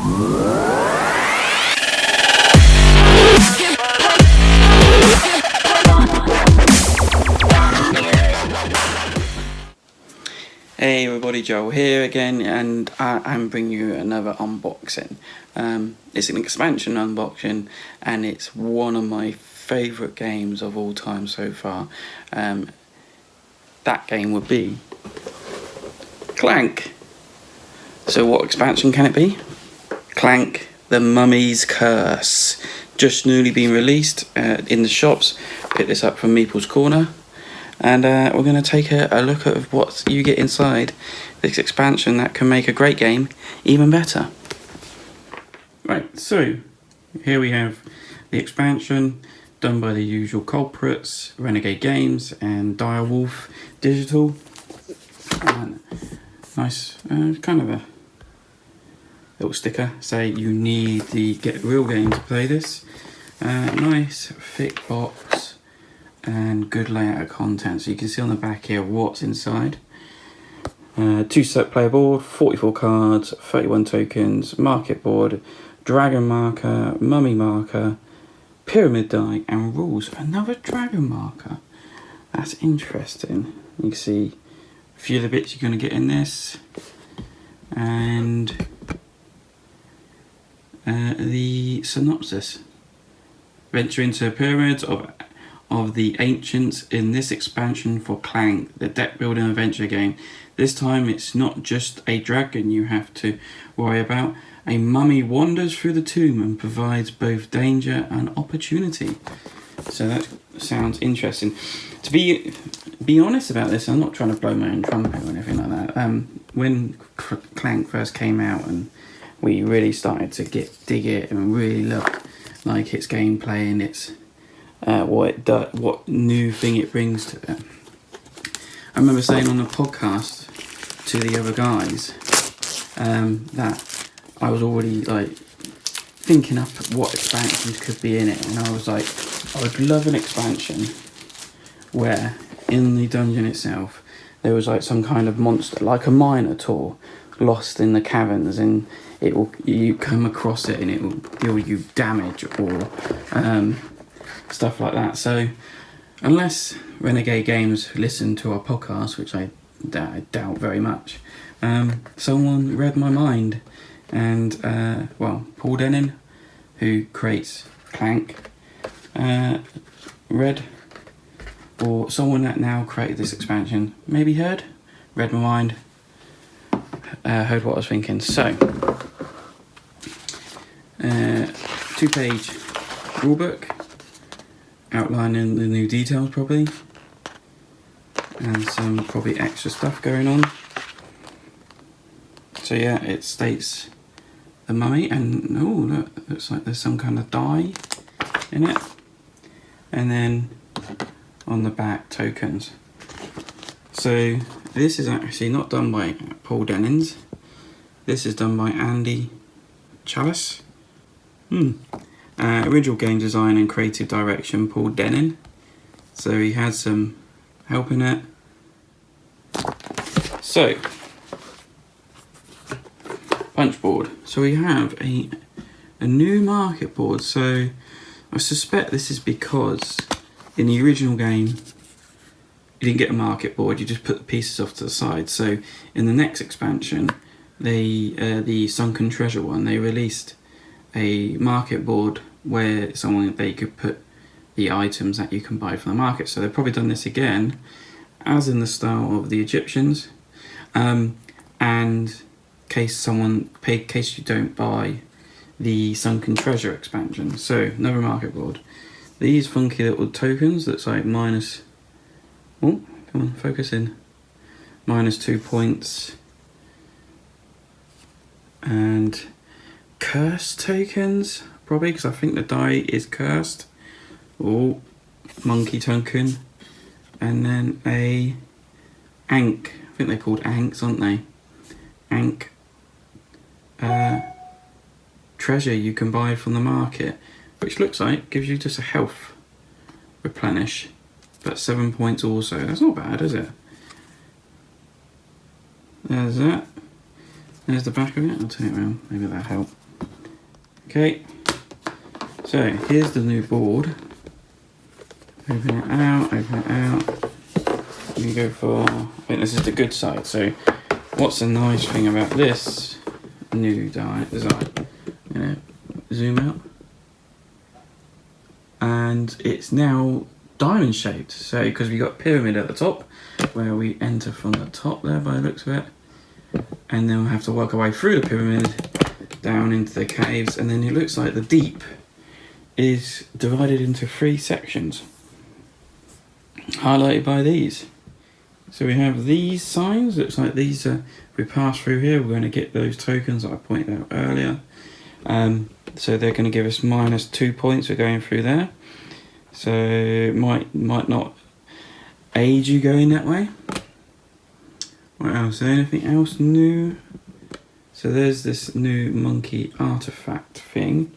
Hey everybody, Joel here again, and I'm bringing you another unboxing. It's an expansion unboxing, and it's one of my favourite games of all time so far. That game would be Clank. So what expansion can it be? Clank, the Mummy's Curse. Just newly been released in the shops. Pick this up from Meeple's Corner. And we're going to take a look at what you get inside this expansion that can make a great game even better. Right, so here we have the expansion done by the usual culprits, Renegade Games and Direwolf Digital. And nice, kind of a little sticker, say you need the Get Real game to play this. Nice thick box. And good layout of content, so you can see on the back here what's inside. 2-set player board, 44 cards, 31 tokens, market board, dragon marker, mummy marker, pyramid die, and rules. Another dragon marker. That's interesting. You can see a few of the bits you're going to get in this, and the synopsis. Venture into pyramids of the ancients in this expansion for Clank, the deck building adventure game. This time it's not just a dragon you have to worry about. A mummy wanders through the tomb and provides both danger and opportunity. So that sounds interesting. To be honest about this, I'm not trying to blow my own trumpet or anything like that. When Clank first came out and we really started to dig it and really look like its gameplay and its what it does, what new thing it brings to it. I remember saying on the podcast to the other guys that I was already like thinking up what expansions could be in it, and I was like, I would love an expansion where in the dungeon itself there was like some kind of monster, like a minotaur, lost in the caverns, and you come across it and it will deal you damage or stuff like that. So unless Renegade Games listen to our podcast, which I doubt very much, someone read my mind, and Paul Dennin, who creates Clank, read, or someone that now created this expansion, maybe read my mind, heard what I was thinking. So 2-page rulebook outlining the new details probably, and some probably extra stuff going on. So yeah, it states the mummy, and look, looks like there's some kind of die in it, and then on the back tokens. So this is actually not done by Paul Dennins, this is done by Andy Chalice. Original game design and creative direction, Paul Dennin. So he had some help in it. So, punch board. So we have a new market board. So I suspect this is because in the original game you didn't get a market board, you just put the pieces off to the side. So in the next expansion, the Sunken Treasure one, they released a market board where they could put the items that you can buy from the market. So they've probably done this again, as in the style of the Egyptians, and in case you don't buy the Sunken Treasure expansion. So another market board. These funky little tokens that's like minus, oh come on, focus in, -2 points, and cursed tokens, probably, because I think the die is cursed. Oh, monkey token, and then a Ankh. I think they're called Ankhs, aren't they? Ankh treasure you can buy from the market, which looks like gives you just a health replenish, but 7 points also. That's not bad, is it? There's that. There's the back of it. I'll turn it around. Maybe that'll help. Okay, so here's the new board. Open it out, open it out. You go for, I think this is the good side. So what's the nice thing about this new design? Zoom out. And it's now diamond shaped. So because we got pyramid at the top, where we enter from the top there by the looks of it. And then we'll have to work our way through the pyramid, down into the caves, and then it looks like the deep is divided into 3 sections, highlighted by these. So we have these signs, looks like these are, we pass through here, we're going to get those tokens that I pointed out earlier. So they're going to give us -2 points for going through there. So it might not aid you going that way. What else? Is there anything else new? So there's this new monkey artifact thing.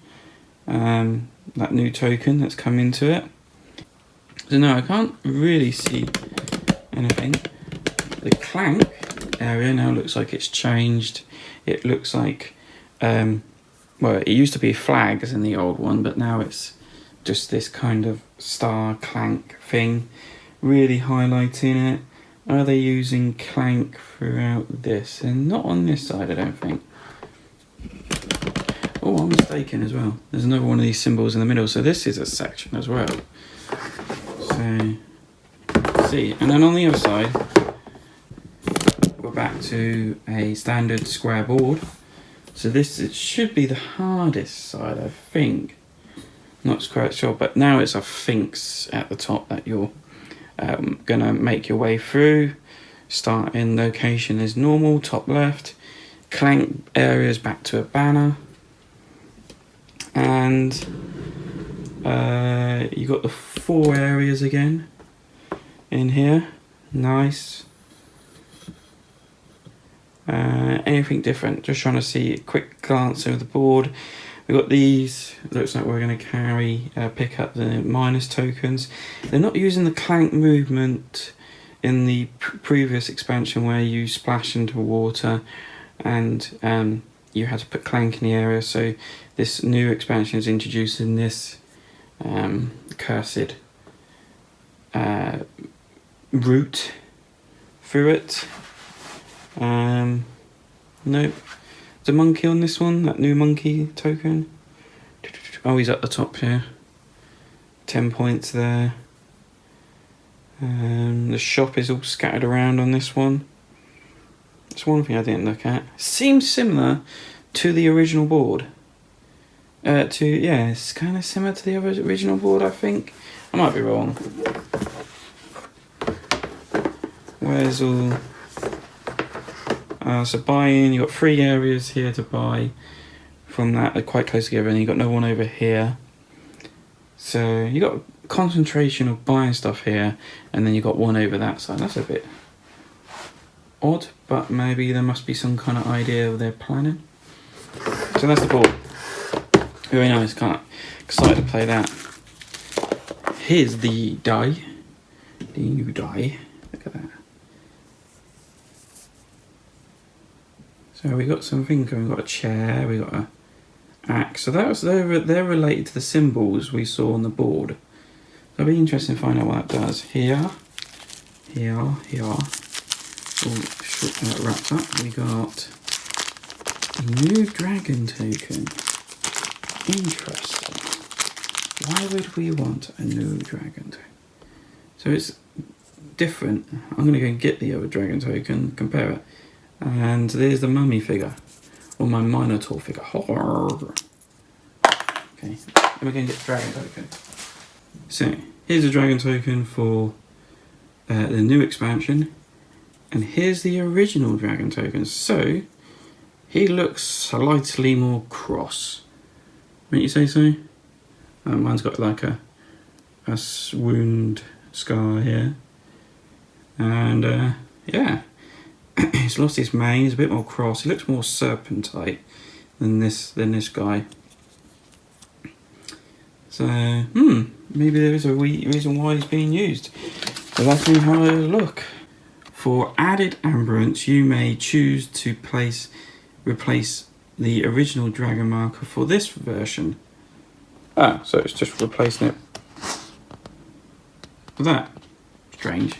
That new token that's come into it. So no, I can't really see anything. The Clank area now looks like it's changed. It looks like, well, it used to be flags in the old one, but now it's just this kind of star Clank thing, really highlighting it. Are they using Clank throughout this? And not on this side, I don't think. Oh, I'm mistaken as well. There's another one of these symbols in the middle, so this is a section as well. So, let's see. And then on the other side, we're back to a standard square board. So this it should be the hardest side, I think. Not quite sure, but now it's a Sphinx at the top that you're gonna make your way through. Starting location is normal, top left. Clank areas back to a banner. And you got the 4 areas again in here. Nice. Anything different? Just trying to see a quick glance over the board. We've got these. Looks like we're going to carry, pick up the minus tokens. They're not using the Clank movement in the previous expansion where you splash into water and you had to put Clank in the area. So this new expansion is introducing this cursed route through it. Nope. The monkey on this one, that new monkey token. Oh, he's at the top here. 10 points there. The shop is all scattered around on this one. That's one thing I didn't look at. Seems similar to the original board. Yeah, it's kind of similar to the original board, I think. I might be wrong. Where's all... so buying, you've got 3 areas here to buy from that. They're quite close together, and you've got no one over here. So you've got concentration of buying stuff here, and then you've got one over that side. That's a bit odd, but maybe there must be some kind of idea of their planning. So that's the board. Very nice, kind of excited to play that. Here's the die. The new die. Look at that. So we got something, we got a chair, we got a axe. So that was they're related to the symbols we saw on the board. So it'll be interesting to find out what that does. Here. All wrapped up. We got a new dragon token. Interesting. Why would we want a new dragon token? So it's different. I'm gonna go and get the other dragon token, compare it. And there's the mummy figure, or my minotaur figure. Okay, then we're going to get the dragon token. So, here's a dragon token for the new expansion, and here's the original dragon token. So, he looks slightly more cross. Wouldn't you say so? Mine's got like a wound scar here. And, yeah. He's lost his mane, he's a bit more cross, he looks more serpentine than this guy. So, maybe there is a reason why he's being used. So that's me how I look. For added ambience, you may choose to replace the original dragon marker for this version. Ah, so it's just replacing it with that. Strange.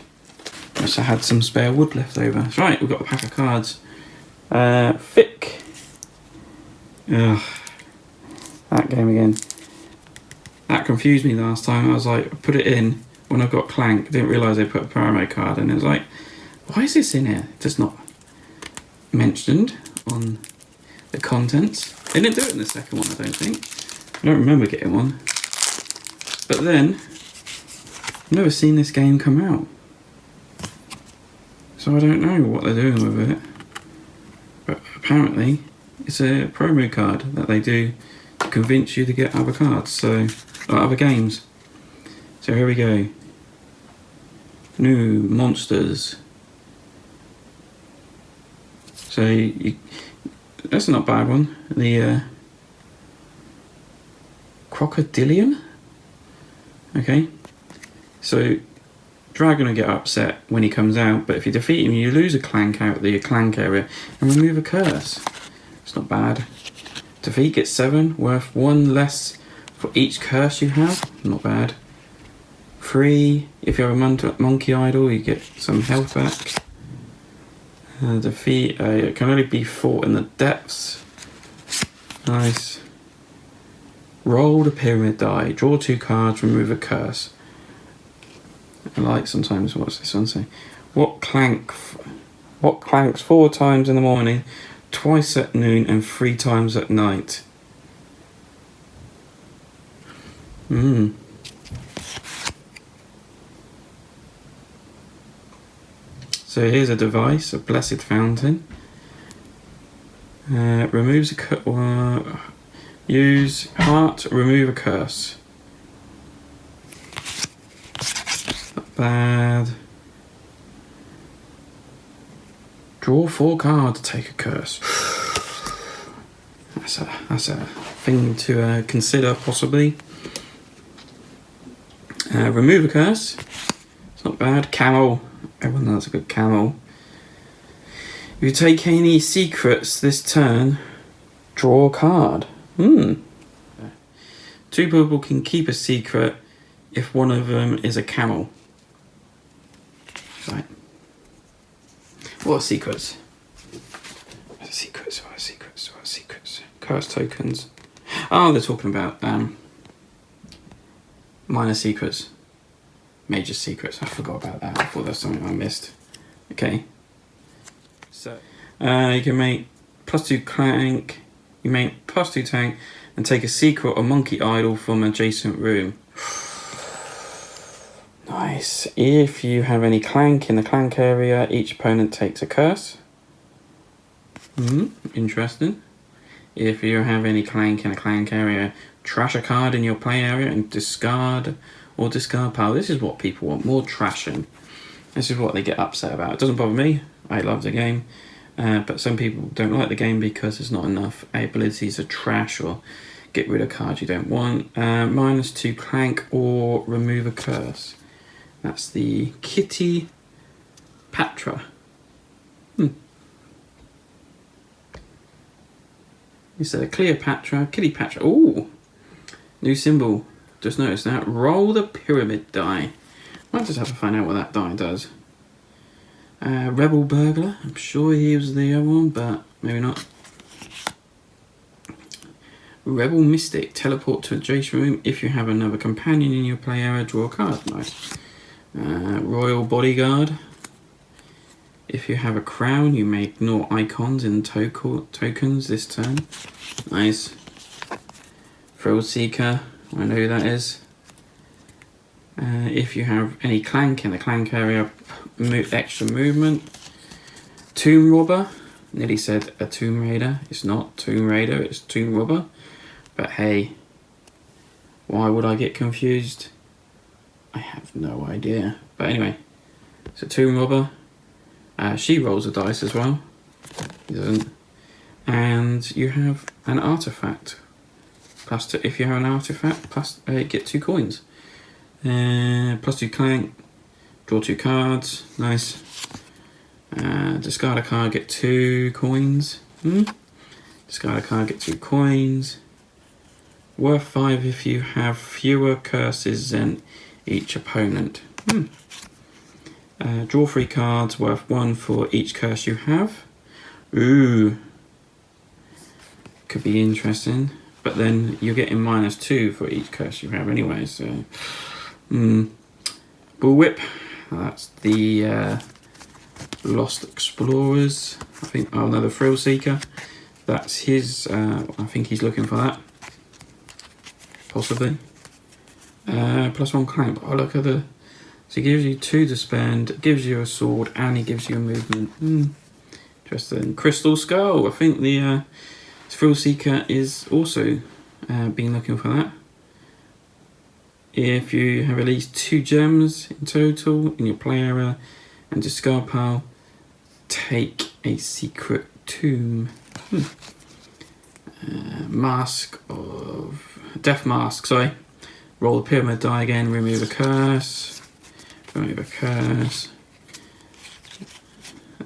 Must have had some spare wood left over. That's right, we've got a pack of cards. Thick. Ugh. That game again. That confused me last time. I was like, I put it in when I got Clank. I didn't realise they put a promo card in. It was like, why is this in here? It's not mentioned on the contents. They didn't do it in the second one, I don't think. I don't remember getting one. But then, I've never seen this game come out. So I don't know what they're doing with it. But apparently, it's a promo card that they do to convince you to get other cards, so, or other games. So here we go. New monsters. So that's not a bad one. The Crocodilian. Okay. So Dragon will get upset when he comes out, but if you defeat him, you lose a Clank out of the Clank area and remove a curse. It's not bad. Defeat gets 7, worth 1 less for each curse you have. Not bad. 3, if you have a monkey idol, you get some health back. Defeat, it can only be fought in the depths. Nice. Roll the pyramid die. Draw 2 cards, remove a curse. I like sometimes, what's this one say? What clanks 4 times in the morning, twice at noon, and 3 times at night? So here's a device, a blessed fountain. Removes a use heart, remove a curse. Not bad. Draw 4 cards, take a curse. That's a thing to consider possibly. Remove a curse. It's not bad. Camel. Everyone loves a good camel. If you take any secrets this turn, draw a card. 2 people can keep a secret if one of them is a camel. Right. What are secrets? What are secrets? What are secrets? What are secrets? Curse tokens. Oh, they're talking about minor secrets. Major secrets. I forgot about that. I thought that's something I missed. Okay. So you can make +2 Clank. You make +2 tank and take a secret or monkey idol from an adjacent room. Nice. If you have any Clank in the Clank area, each opponent takes a curse. Interesting. If you have any Clank in a Clank area, trash a card in your play area and discard power. This is what people want, more trashing. This is what they get upset about. It doesn't bother me. I love the game. But some people don't like the game because there's not enough abilities to trash or get rid of cards you don't want. -2 Clank or remove a curse. That's the Kitty Patra. It's a Cleopatra, Kitty Patra. Ooh, new symbol. Just noticed that. Roll the pyramid die. Might just have to find out what that die does. Rebel Burglar. I'm sure he was the other one, but maybe not. Rebel Mystic. Teleport to adjacent room. If you have another companion in your play area, draw a card. Nice. Royal Bodyguard. If you have a crown, you may ignore icons in tokens this turn. Nice. Thrill Seeker. I know who that is. If you have any Clank in the Clank area, extra movement. Tomb Robber. Nearly said a Tomb Raider. It's not Tomb Raider, it's Tomb Robber. But hey, why would I get confused? I have no idea. But anyway, so Tomb Robber. She rolls a dice as well. He doesn't. And you have an artifact. +2, if you have an artifact, get 2 coins. +2 Clank, draw 2 cards, nice. Discard a card, get 2 coins. Discard a card, get 2 coins. Worth 5 if you have fewer curses than each opponent. Draw 3 cards, worth 1 for each curse you have. Ooh. Could be interesting. But then you're getting -2 for each curse you have anyway, so... Bullwhip. That's the Lost Explorers. I think, oh no, the Thrill Seeker. That's his, I think he's looking for that. Possibly. +1 Clank. Oh, look at the... So he gives you 2 to spend, gives you a sword, and he gives you a movement. Interesting. Crystal Skull. I think the Thrill Seeker is also been looking for that. If you have at least 2 gems in total in your play area and discard pile, take a secret tomb. Mask of... Death Mask, sorry. Roll the pyramid die again, remove a curse. Remove a curse.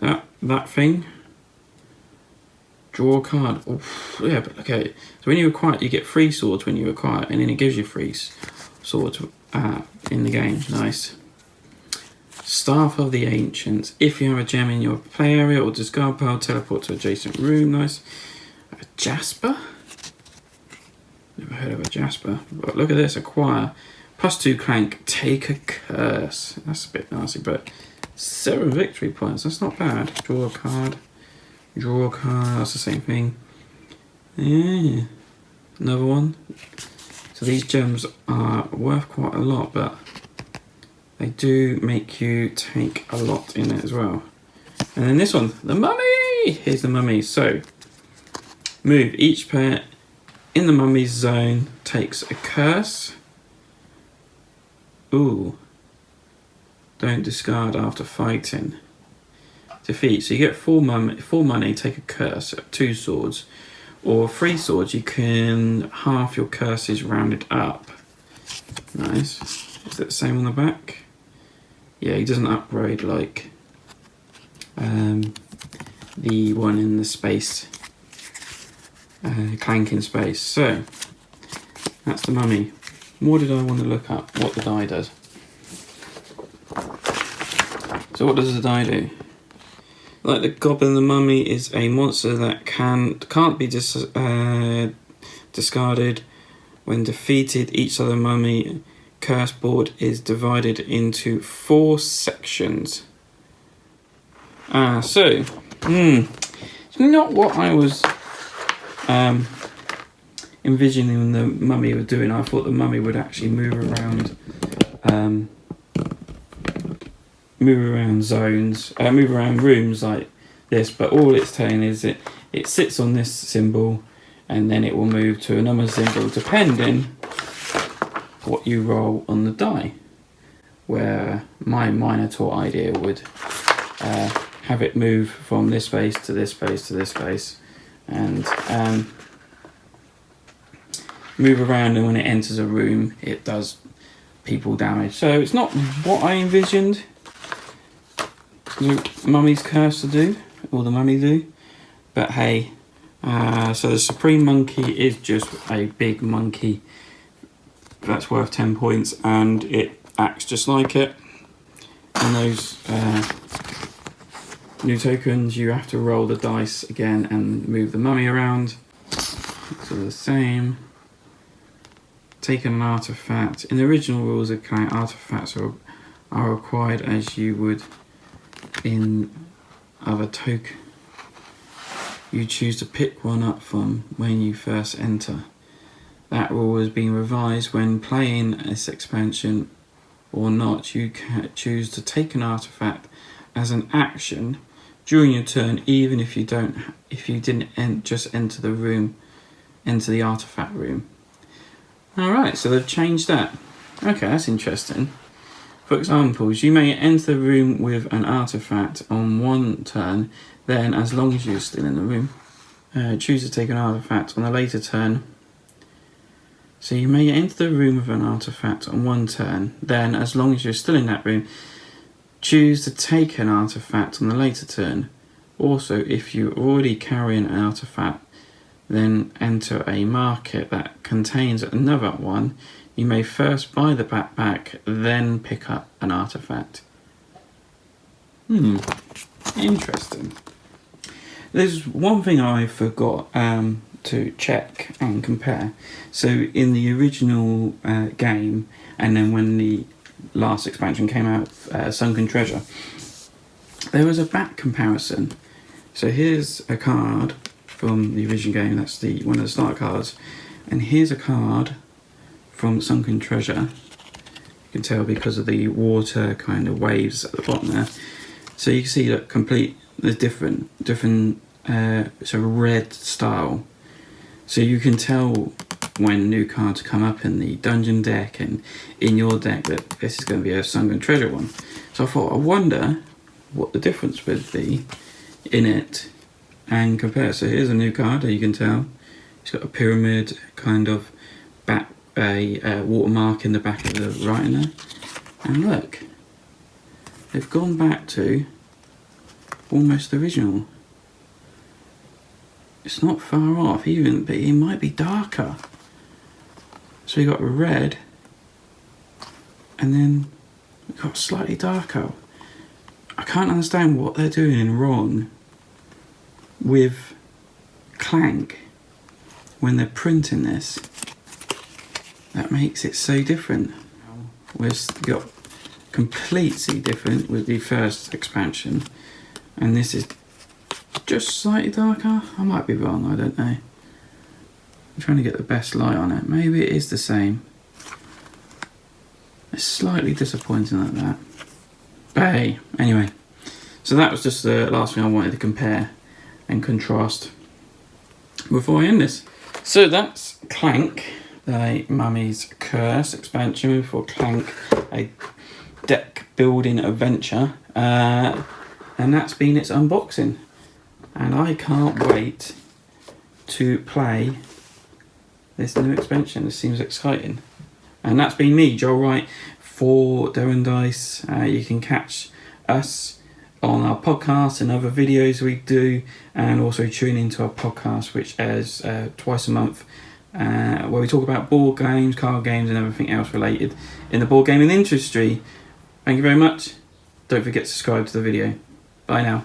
That thing. Draw a card. Oof, yeah, but okay. So when you acquire, you get 3 swords when you acquire, and then it gives you 3 swords in the game. Nice. Staff of the Ancients. If you have a gem in your play area or discard pile, teleport to adjacent room. Nice. A Jasper? Never heard of a Jasper. But look at this. Acquire. +2 Clank. Take a curse. That's a bit nasty, but 7 victory points. That's not bad. Draw a card. Draw a card. That's the same thing. Yeah. Another one. So these gems are worth quite a lot, but they do make you take a lot in it as well. And then this one, the mummy! Here's the mummy. So, move. Each player in the mummy's zone takes a curse. Ooh. Don't discard after fighting. Defeat. So you get 4 money, take a curse, 2 swords. Or 3 swords, you can half your curses rounded up. Nice. Is that the same on the back? Yeah, he doesn't upgrade like the one in the space. Clank in space. So, that's the mummy. What did I want to look up? What the die does. So what does the die do? Like the Goblin, the mummy is a monster that can't be discarded. When defeated, each other mummy curse board is divided into 4 sections. So, it's not what I was envisioning the mummy was doing. I thought the mummy would actually move around zones, move around rooms like this, but all it's saying is it sits on this symbol and then it will move to another symbol depending what you roll on the die, where my Minotaur idea would have it move from this space to this space to this space and move around, and when it enters a room it does people damage. So it's not what I envisioned the mummy's curse to do, or the mummy do, but hey, so the Supreme Monkey is just a big monkey that's worth 10 points, and it acts just like it. And those new tokens, you have to roll the dice again and move the mummy around. So the same. Take an artifact. In the original rules of Clank, artifacts are acquired as you would in other token. You choose to pick one up from when you first enter. That rule has been revised when playing this expansion or not. You can choose to take an artifact as an action during your turn, even if you didn't just enter the artifact room. Alright, so they've changed that. Okay, that's interesting. For examples, you may enter the room with an artifact on one turn, then as long as you're still in the room, choose to take an artifact on a later turn. So you may enter the room with an artifact on one turn, then as long as you're still in that room, choose to take an artifact on the later turn. Also, if you're already carrying an artifact, then enter a market that contains another one. You may first buy the backpack, then pick up an artifact. Interesting. There's one thing I forgot to check and compare. So in the original game, and then when the last expansion came out, Sunken Treasure, there was a back comparison. So here's a card from the original game, that's the one of the start cards, and here's a card from Sunken Treasure. You can tell because of the water kind of waves at the bottom there. So you can see that there's different sort of red style. So you can tell when new cards come up in the dungeon deck and in your deck that this is going to be a Sunken Treasure one. So I thought, I wonder what the difference would be in it and compare. So here's a new card, you can tell. It's got a pyramid kind of back, a watermark in the back of the writing there. And look, they've gone back to almost the original. It's not far off even, but it might be darker. So you got red, and then we got slightly darker. I can't understand what they're doing wrong with Clank when they're printing this. That makes it so different. We've got completely different with the first expansion, and this is just slightly darker. I might be wrong, I don't know. I'm trying to get the best light on it. Maybe it is the same. It's slightly disappointing like that. But hey, anyway. So that was just the last thing I wanted to compare and contrast before I end this. So that's Clank, the Mummy's Curse expansion for Clank, a deck building adventure. And that's been its unboxing. And I can't wait to play this new expansion. This seems exciting. And that's been me, Joel Wright, for Devon Dice. You can catch us on our podcast and other videos we do, and also tune into our podcast, which airs twice a month, where we talk about board games, card games, and everything else related in the board gaming industry. Thank you very much. Don't forget to subscribe to the video. Bye now.